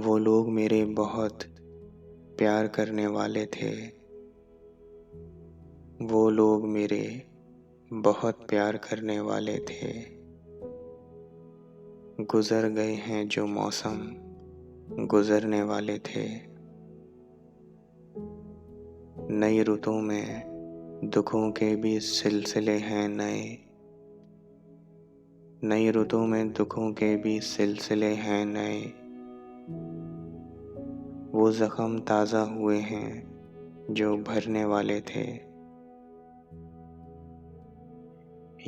वो लोग मेरे बहुत प्यार करने वाले थे। वो लोग मेरे बहुत प्यार करने वाले थे। गुज़र गए हैं जो मौसम गुज़रने वाले थे। नई रुतों में दुखों के भी सिलसिले हैं नए। नई रुतों में दुखों के भी सिलसिले हैं नए। वो ज़ख्म ताज़ा हुए हैं जो भरने वाले थे।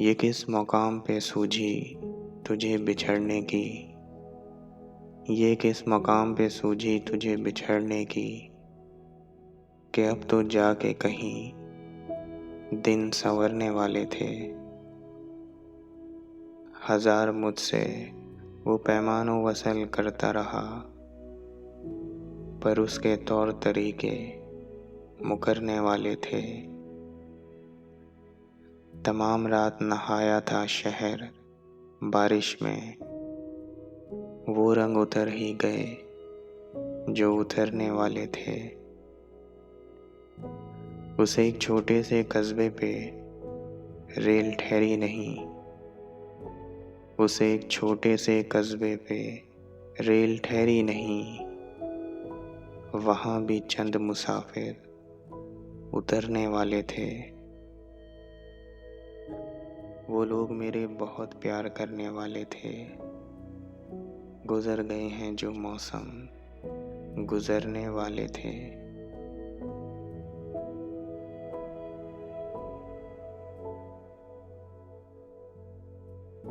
ये किस मकाम पे सूझी तुझे बिछड़ने की। ये किस मकाम पे सूझी तुझे बिछड़ने की कि अब तो जाके कहीं दिन संवरने वाले थे। हजार मुझसे वो पैमानों वसल करता रहा, पर उसके तौर तरीके मुकरने वाले थे। तमाम रात नहाया था शहर बारिश में। वो रंग उतर ही गए जो उतरने वाले थे। उसे एक छोटे से कस्बे पे रेल ठहरी नहीं। उसे एक छोटे से कस्बे पे रेल ठहरी नहीं। वहाँ भी चंद मुसाफिर उतरने वाले थे। वो लोग मेरे बहुत प्यार करने वाले थे। गुज़र गए हैं जो मौसम गुज़रने वाले थे।